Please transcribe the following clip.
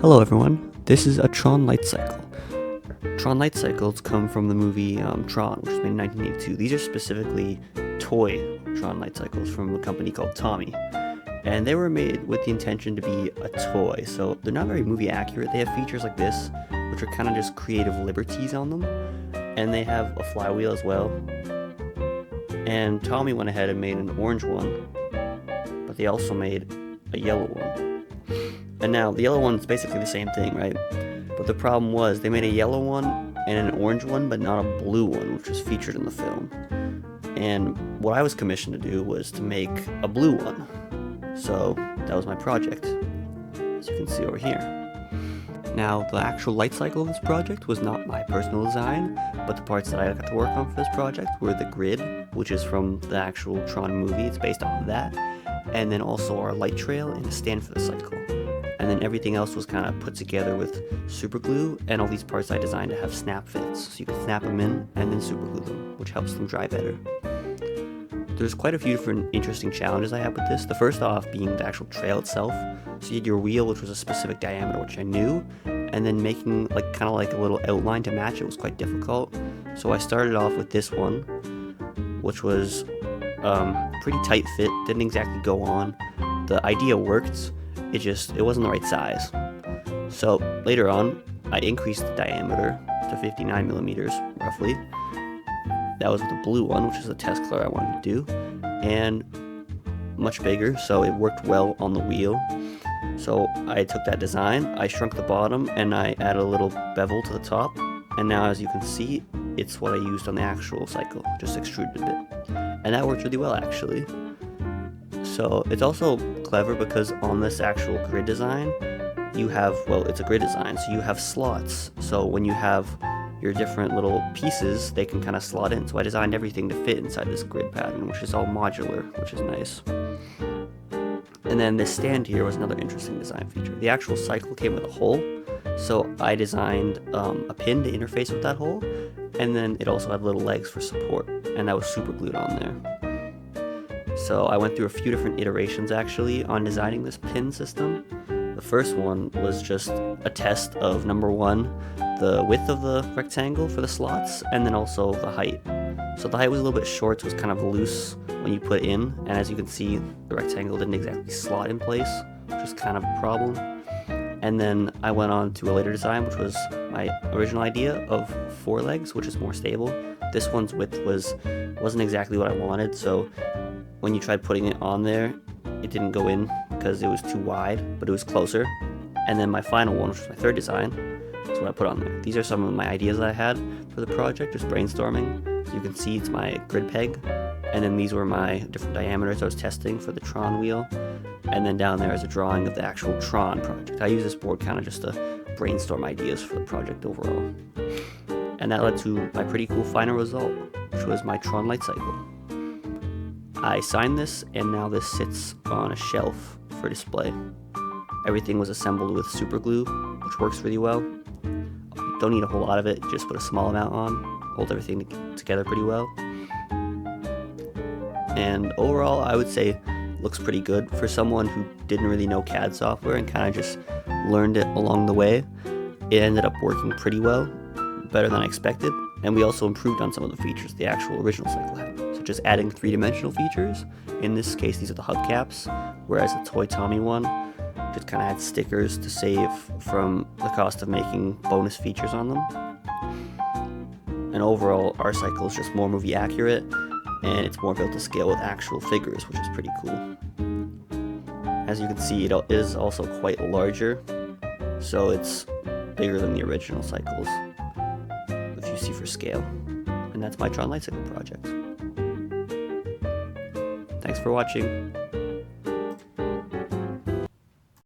Hello everyone, this is a Tron light cycle. Tron light cycles come from the movie Tron, which was made in 1982. These are specifically toy Tron light cycles from a company called Tommy. And they were made with the intention to be a toy, so they're not very movie accurate. They have features like this, which are kind of just creative liberties on them. And they have a flywheel as well. And Tommy went ahead and made an orange one, but they also made a yellow one. And now, the yellow one's basically the same thing, right? But the problem was, they made a yellow one and an orange one, but not a blue one, which was featured in the film. And what I was commissioned to do was to make a blue one. So, that was my project, as you can see over here. Now, the actual light cycle of this project was not my personal design, but the parts that I got to work on for this project were the grid, which is from the actual Tron movie, it's based off of that, and then also our light trail and a stand for the cycle. And then everything else was kind of put together with super glue, and all these parts I designed to have snap fits, so you can snap them in and then super glue them, which helps them dry better. There's quite a few different interesting challenges I had with this. The first off being the actual trail itself. So you had your wheel, which was a specific diameter, which I knew, and then making kind of like a little outline to match it was quite difficult. So I started off with this one, which was pretty tight fit, didn't exactly go on. The idea worked, it wasn't the right size. So later on, I increased the diameter to 59 millimeters, roughly. That was with the blue one, which is the test color I wanted to do, and much bigger, so it worked well on the wheel. So I took that design, I shrunk the bottom, and I added a little bevel to the top, and now as you can see, it's what I used on the actual cycle, just extruded a bit. And that worked really well, actually. So it's also clever because on this actual grid design, you have, well, it's a grid design, so you have slots. So when you have your different little pieces, they can kind of slot in. So I designed everything to fit inside this grid pattern, which is all modular, which is nice. And then this stand here was another interesting design feature. The actual cycle came with a hole, so I designed a pin to interface with that hole, and then it also had little legs for support, and that was super glued on there. So I went through a few different iterations actually on designing this pin system. The first one was just a test of, number one, the width of the rectangle for the slots, and then also the height. So the height was a little bit short, so it was kind of loose when you put in, and as you can see, the rectangle didn't exactly slot in place, which was kind of a problem. And then I went on to a later design, which was my original idea of 4 legs, which is more stable. This one's width wasn't exactly what I wanted, so when you tried putting it on there, it didn't go in because it was too wide, but it was closer. And then my final one, which was my third design, is what I put on there. These are some of my ideas that I had for the project, just brainstorming. So you can see it's my grid peg, and then these were my different diameters I was testing for the Tron wheel. And then down there is a drawing of the actual Tron project. I use this board kind of just to brainstorm ideas for the project overall. And that led to my pretty cool final result, which was my Tron light cycle. I signed this, and now this sits on a shelf for display. Everything was assembled with super glue, which works really well. You don't need a whole lot of it, just put a small amount on, hold everything together pretty well. And overall, I would say looks pretty good for someone who didn't really know CAD software and kind of just learned it along the way. It ended up working pretty well, better than I expected, and we also improved on some of the features the actual original cycle had. So just adding 3-dimensional features. In this case, these are the hubcaps, whereas the Toy Tommy one just kind of had stickers to save from the cost of making bonus features on them. And overall, our cycle is just more movie accurate, and it's more built to scale with actual figures, which is pretty cool. As you can see, it is also quite larger, so it's bigger than the original cycles, if you see for scale. And that's my Tron Light Cycle project. Thanks for watching.